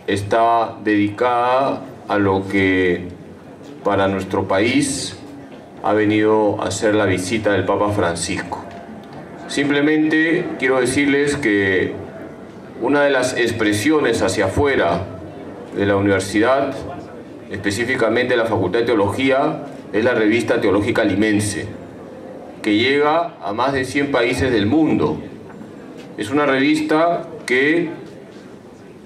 está dedicada a lo que para nuestro país ha venido a ser la visita del Papa Francisco. Simplemente quiero decirles que una de las expresiones hacia afuera de la universidad, específicamente la Facultad de Teología, es la revista teológica Limense, que llega a más de 100 países del mundo. Es una revista que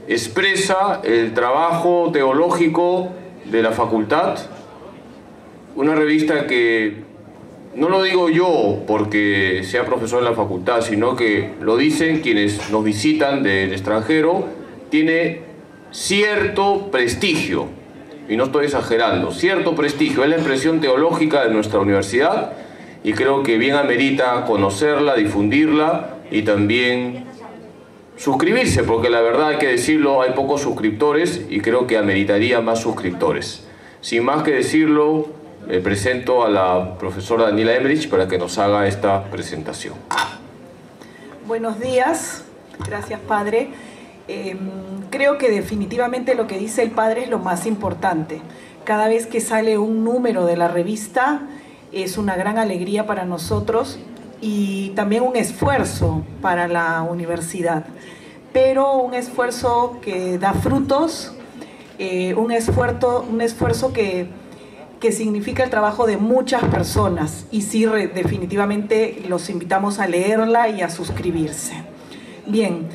expresa el trabajo teológico de la facultad, una revista que no lo digo yo porque sea profesor en la facultad, sino que lo dicen quienes nos visitan del extranjero, tiene cierto prestigio, y no estoy exagerando, cierto prestigio, es la expresión teológica de nuestra universidad, y creo que bien amerita conocerla, difundirla y también suscribirse, porque la verdad hay que decirlo, hay pocos suscriptores y creo que ameritaría más suscriptores. Sin más que decirlo, presento a la profesora Daniela Emmerich para que nos haga esta presentación. Buenos días, gracias padre. Creo que definitivamente lo que dice el padre es lo más importante. Cada vez que sale un número de la revista es una gran alegría para nosotros y también un esfuerzo para la universidad, pero un esfuerzo que da frutos, un esfuerzo que significa el trabajo de muchas personas, y sí, definitivamente los invitamos a leerla y a suscribirse. Bien,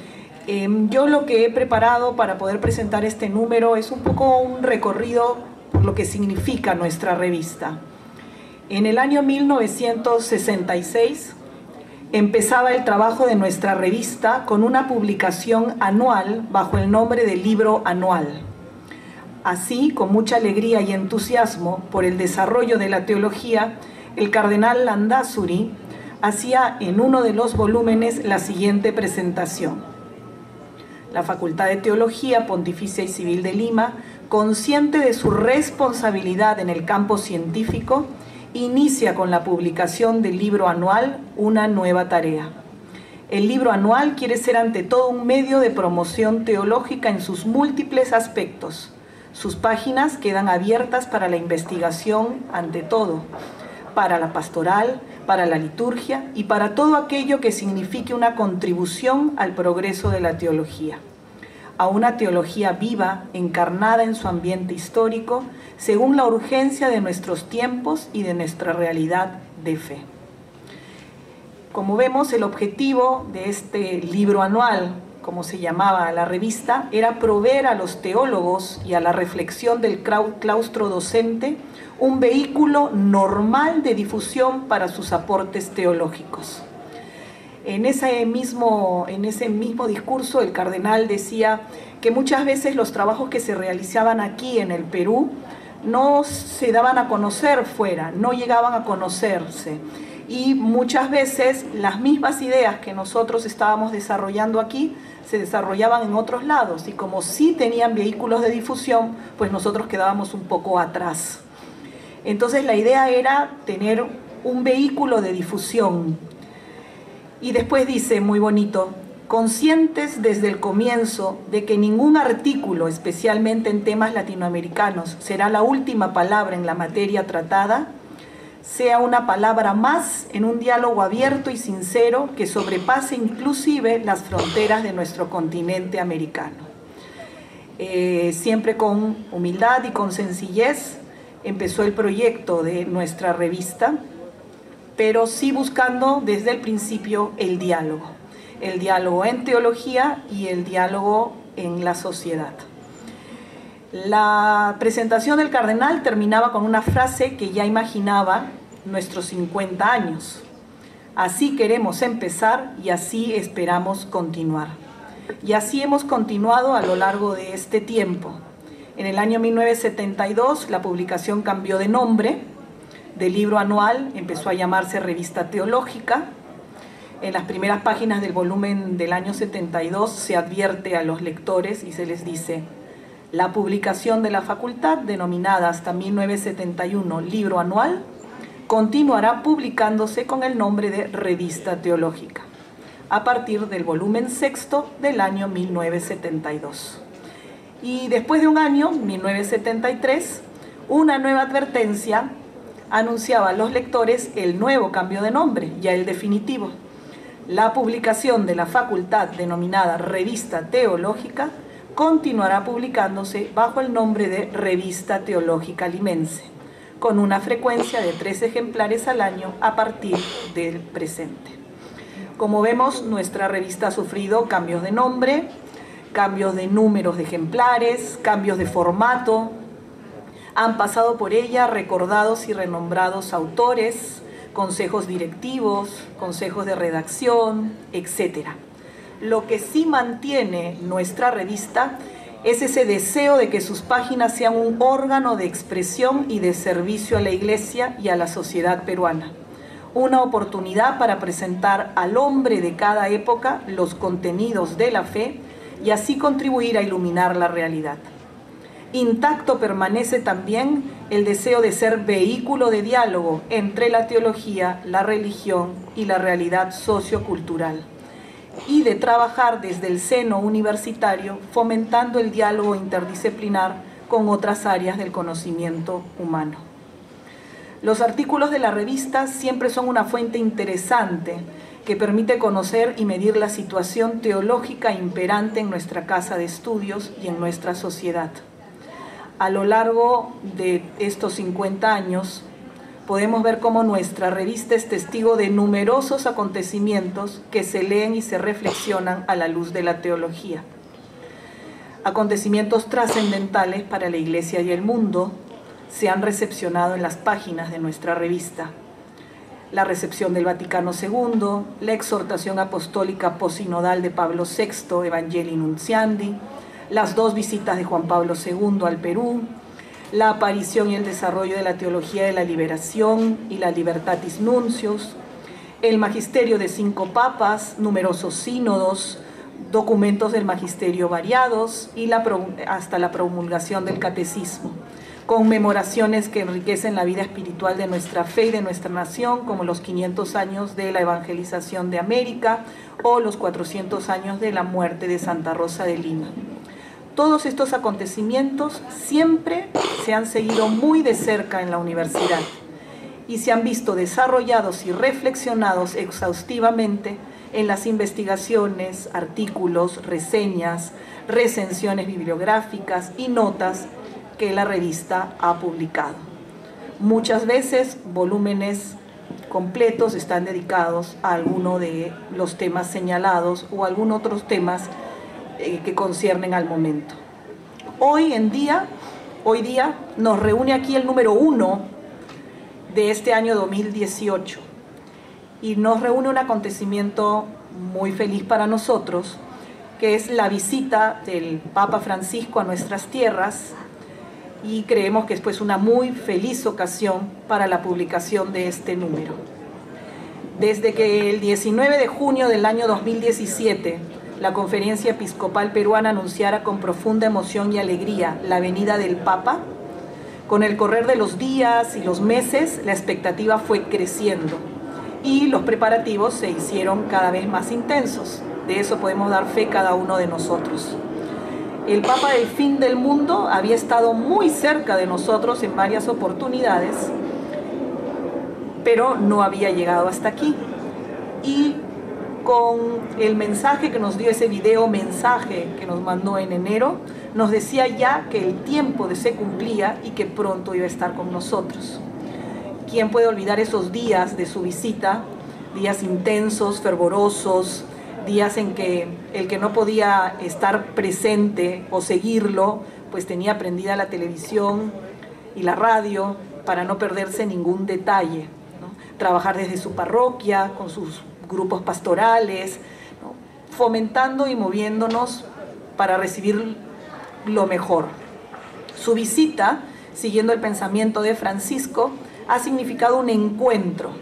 yo lo que he preparado para poder presentar este número es un poco un recorrido por lo que significa nuestra revista. En el año 1966 empezaba el trabajo de nuestra revista con una publicación anual bajo el nombre de Libro Anual. Así, con mucha alegría y entusiasmo por el desarrollo de la teología, el cardenal Landázuri hacía en uno de los volúmenes la siguiente presentación. La Facultad de Teología Pontificia y Civil de Lima, consciente de su responsabilidad en el campo científico, inicia con la publicación del libro anual una nueva tarea. El libro anual quiere ser ante todo un medio de promoción teológica en sus múltiples aspectos. Sus páginas quedan abiertas para la investigación ante todo, para la pastoral, para la liturgia y para todo aquello que signifique una contribución al progreso de la teología. A una teología viva, encarnada en su ambiente histórico, según la urgencia de nuestros tiempos y de nuestra realidad de fe. Como vemos, el objetivo de este libro anual, como se llamaba la revista, era proveer a los teólogos y a la reflexión del claustro docente un vehículo normal de difusión para sus aportes teológicos. En ese mismo discurso, el cardenal decía que muchas veces los trabajos que se realizaban aquí en el Perú no se daban a conocer fuera, no llegaban a conocerse. Y muchas veces las mismas ideas que nosotros estábamos desarrollando aquí se desarrollaban en otros lados, y como sí tenían vehículos de difusión, pues nosotros quedábamos un poco atrás. Entonces la idea era tener un vehículo de difusión. Y después dice, muy bonito, conscientes desde el comienzo de que ningún artículo, especialmente en temas latinoamericanos, será la última palabra en la materia tratada, sea una palabra más en un diálogo abierto y sincero que sobrepase inclusive las fronteras de nuestro continente americano. Siempre con humildad y con sencillez empezó el proyecto de nuestra revista, pero sí buscando desde el principio el diálogo en teología y el diálogo en la sociedad. La presentación del cardenal terminaba con una frase que ya imaginaba nuestros 50 años. Así queremos empezar y así esperamos continuar. Y así hemos continuado a lo largo de este tiempo. En el año 1972 la publicación cambió de nombre, del libro anual empezó a llamarse Revista Teológica. En las primeras páginas del volumen del año 72 se advierte a los lectores y se les dice: la publicación de la facultad, denominada hasta 1971 Libro Anual, continuará publicándose con el nombre de Revista Teológica, a partir del volumen sexto del año 1972. Y después de un año, 1973, una nueva advertencia anunciaba a los lectores el nuevo cambio de nombre, ya el definitivo. La publicación de la facultad denominada Revista Teológica continuará publicándose bajo el nombre de Revista Teológica Limense, con una frecuencia de 3 ejemplares al año a partir del presente. Como vemos, nuestra revista ha sufrido cambios de nombre, cambios de números de ejemplares, cambios de formato. Han pasado por ella recordados y renombrados autores, consejos directivos, consejos de redacción, etc. Lo que sí mantiene nuestra revista es ese deseo de que sus páginas sean un órgano de expresión y de servicio a la Iglesia y a la sociedad peruana. Una oportunidad para presentar al hombre de cada época los contenidos de la fe y así contribuir a iluminar la realidad. Intacto permanece también el deseo de ser vehículo de diálogo entre la teología, la religión y la realidad sociocultural, y de trabajar desde el seno universitario fomentando el diálogo interdisciplinar con otras áreas del conocimiento humano. Los artículos de la revista siempre son una fuente interesante que permite conocer y medir la situación teológica imperante en nuestra casa de estudios y en nuestra sociedad. A lo largo de estos 50 años, podemos ver cómo nuestra revista es testigo de numerosos acontecimientos que se leen y se reflexionan a la luz de la teología. Acontecimientos trascendentales para la Iglesia y el mundo se han recepcionado en las páginas de nuestra revista. La recepción del Vaticano II, la exhortación apostólica posinodal de Pablo VI, Evangelii Nuntiandi, las 2 visitas de Juan Pablo II al Perú, la aparición y el desarrollo de la teología de la liberación y la Libertatis Nuncios, el magisterio de 5 papas, numerosos sínodos, documentos del magisterio variados y hasta la promulgación del catecismo, conmemoraciones que enriquecen la vida espiritual de nuestra fe y de nuestra nación, como los 500 años de la evangelización de América o los 400 años de la muerte de Santa Rosa de Lima. Todos estos acontecimientos siempre se han seguido muy de cerca en la universidad y se han visto desarrollados y reflexionados exhaustivamente en las investigaciones, artículos, reseñas, recensiones bibliográficas y notas que la revista ha publicado. Muchas veces volúmenes completos están dedicados a alguno de los temas señalados o a algunos otros temas que conciernen al momento. Hoy día nos reúne aquí el número 1 de este año 2018 y nos reúne un acontecimiento muy feliz para nosotros, que es la visita del Papa Francisco a nuestras tierras, y creemos que es pues una muy feliz ocasión para la publicación de este número. Desde que el 19 de junio del año 2017 la Conferencia Episcopal Peruana anunciara con profunda emoción y alegría la venida del Papa, con el correr de los días y los meses la expectativa fue creciendo y los preparativos se hicieron cada vez más intensos. De eso podemos dar fe cada uno de nosotros. El Papa del fin del mundo había estado muy cerca de nosotros en varias oportunidades, pero no había llegado hasta aquí. Y con el mensaje que nos dio, ese video mensaje que nos mandó en enero, nos decía ya que el tiempo se cumplía y que pronto iba a estar con nosotros. ¿Quién puede olvidar esos días de su visita? Días intensos, fervorosos, días en que el que no podía estar presente o seguirlo, pues tenía prendida la televisión y la radio para no perderse ningún detalle, ¿no? Trabajar desde su parroquia, con sus grupos pastorales, ¿no? Fomentando y moviéndonos para recibir lo mejor. Su visita, siguiendo el pensamiento de Francisco, ha significado un encuentro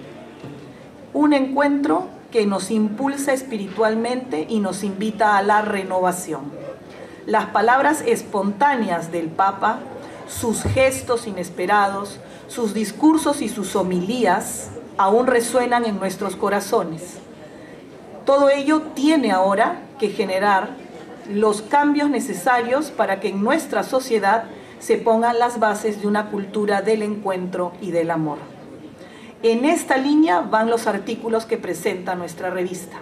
que nos impulsa espiritualmente y nos invita a la renovación. Las palabras espontáneas del Papa, sus gestos inesperados, sus discursos y sus homilías aún resuenan en nuestros corazones. Todo ello tiene ahora que generar los cambios necesarios para que en nuestra sociedad se pongan las bases de una cultura del encuentro y del amor. En esta línea van los artículos que presenta nuestra revista.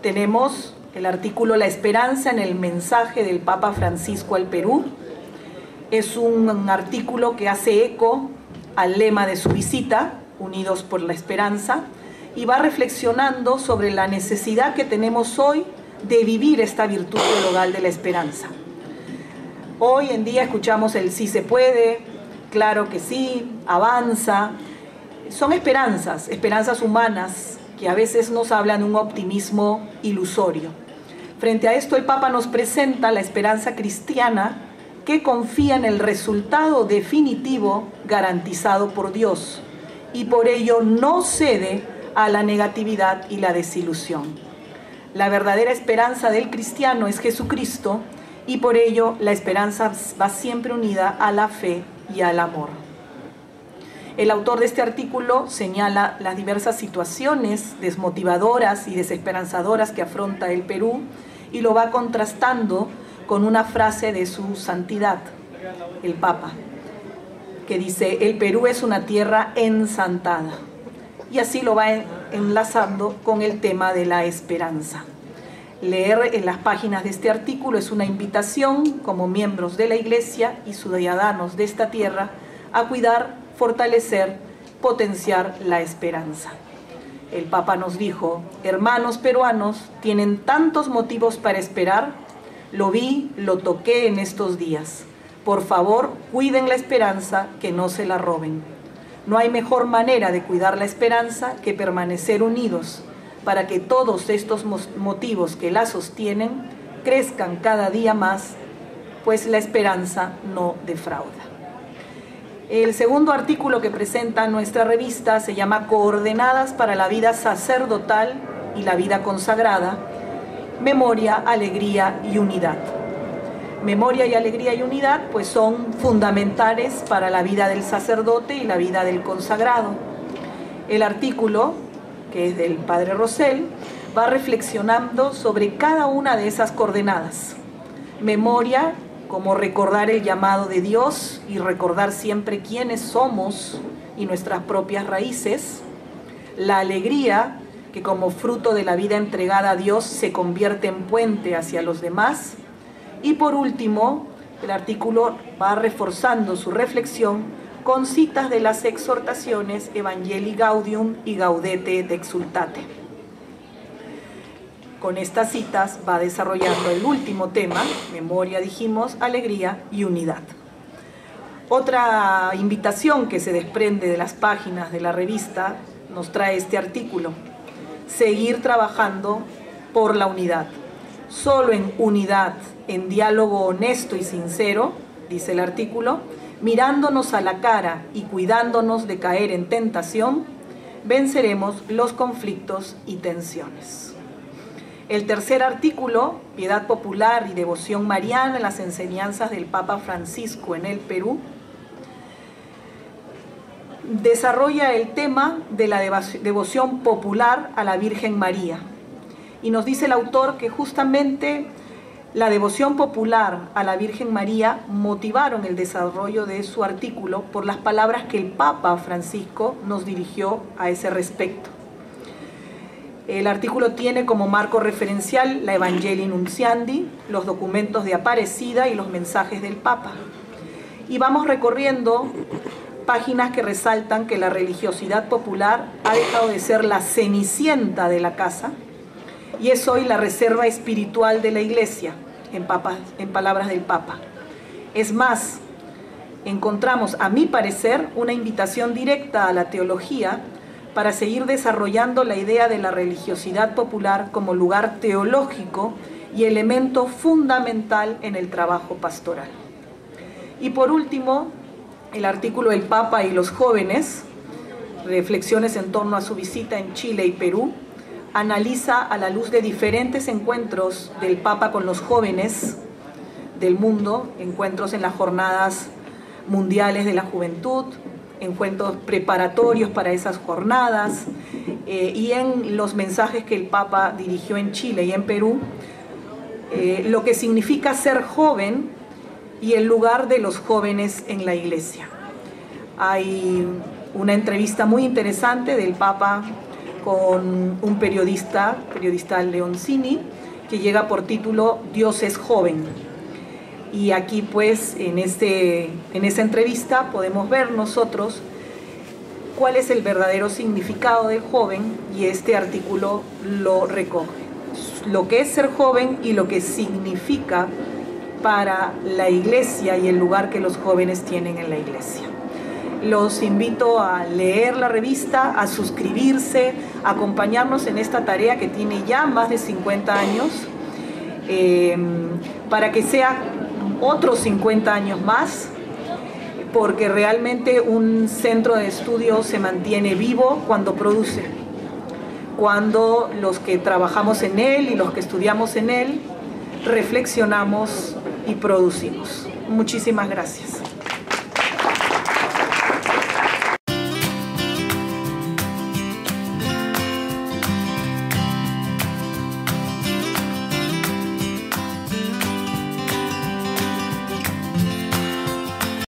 Tenemos el artículo La Esperanza en el mensaje del Papa Francisco al Perú. Es un artículo que hace eco al lema de su visita, Unidos por la Esperanza, y va reflexionando sobre la necesidad que tenemos hoy de vivir esta virtud teologal de la esperanza. Hoy en día escuchamos el sí se puede, claro que sí, avanza. Son esperanzas humanas que a veces nos hablan de un optimismo ilusorio. Frente a esto, el Papa nos presenta la esperanza cristiana que confía en el resultado definitivo garantizado por Dios y por ello no cede a la negatividad y la desilusión. La verdadera esperanza del cristiano es Jesucristo y por ello la esperanza va siempre unida a la fe y al amor. El autor de este artículo señala las diversas situaciones desmotivadoras y desesperanzadoras que afronta el Perú y lo va contrastando con una frase de su santidad, el Papa, que dice: el Perú es una tierra ensantada. Y así lo va enlazando con el tema de la esperanza. Leer en las páginas de este artículo es una invitación como miembros de la Iglesia y ciudadanos de esta tierra a cuidar, fortalecer, potenciar la esperanza. El Papa nos dijo: hermanos peruanos, tienen tantos motivos para esperar, lo vi, lo toqué en estos días. Por favor, cuiden la esperanza, que no se la roben. No hay mejor manera de cuidar la esperanza que permanecer unidos para que todos estos motivos que la sostienen crezcan cada día más, pues la esperanza no defrauda. El segundo artículo que presenta nuestra revista se llama Coordenadas para la vida sacerdotal y la vida consagrada, memoria, alegría y unidad. Memoria y alegría y unidad pues son fundamentales para la vida del sacerdote y la vida del consagrado. El artículo, que es del Padre Rosell, va reflexionando sobre cada una de esas coordenadas. Memoria, como recordar el llamado de Dios y recordar siempre quiénes somos y nuestras propias raíces. La alegría, que como fruto de la vida entregada a Dios se convierte en puente hacia los demás. Y por último, el artículo va reforzando su reflexión con citas de las exhortaciones Evangelii Gaudium y Gaudete et Exsultate. Con estas citas va desarrollando el último tema, memoria, dijimos, alegría y unidad. Otra invitación que se desprende de las páginas de la revista nos trae este artículo: seguir trabajando por la unidad. Solo en unidad, en diálogo honesto y sincero, dice el artículo, mirándonos a la cara y cuidándonos de caer en tentación, venceremos los conflictos y tensiones. El tercer artículo, Piedad popular y devoción mariana en las enseñanzas del Papa Francisco en el Perú, desarrolla el tema de la devoción popular a la Virgen María. Y nos dice el autor que justamente la devoción popular a la Virgen María motivaron el desarrollo de su artículo por las palabras que el Papa Francisco nos dirigió a ese respecto. El artículo tiene como marco referencial la Evangelii Nuntiandi, los documentos de Aparecida y los mensajes del Papa. Y vamos recorriendo páginas que resaltan que la religiosidad popular ha dejado de ser la cenicienta de la casa y es hoy la reserva espiritual de la Iglesia, en palabras del Papa. Es más, encontramos, a mi parecer, una invitación directa a la teología para seguir desarrollando la idea de la religiosidad popular como lugar teológico y elemento fundamental en el trabajo pastoral. Y por último, el artículo El Papa y los jóvenes, reflexiones en torno a su visita en Chile y Perú, analiza a la luz de diferentes encuentros del Papa con los jóvenes del mundo, encuentros en las jornadas mundiales de la juventud, encuentros preparatorios para esas jornadas y en los mensajes que el Papa dirigió en Chile y en Perú, lo que significa ser joven y el lugar de los jóvenes en la Iglesia. Hay una entrevista muy interesante del Papa con un periodista Leoncini, que llega por título Dios es joven. Y aquí pues en esa entrevista podemos ver nosotros cuál es el verdadero significado del joven, y este artículo lo recoge. Lo que es ser joven y lo que significa para la Iglesia y el lugar que los jóvenes tienen en la Iglesia. Los invito a leer la revista, a suscribirse, a acompañarnos en esta tarea que tiene ya más de 50 años, para que sea otros 50 años más, porque realmente un centro de estudio se mantiene vivo cuando produce, cuando los que trabajamos en él y los que estudiamos en él reflexionamos y producimos. Muchísimas gracias.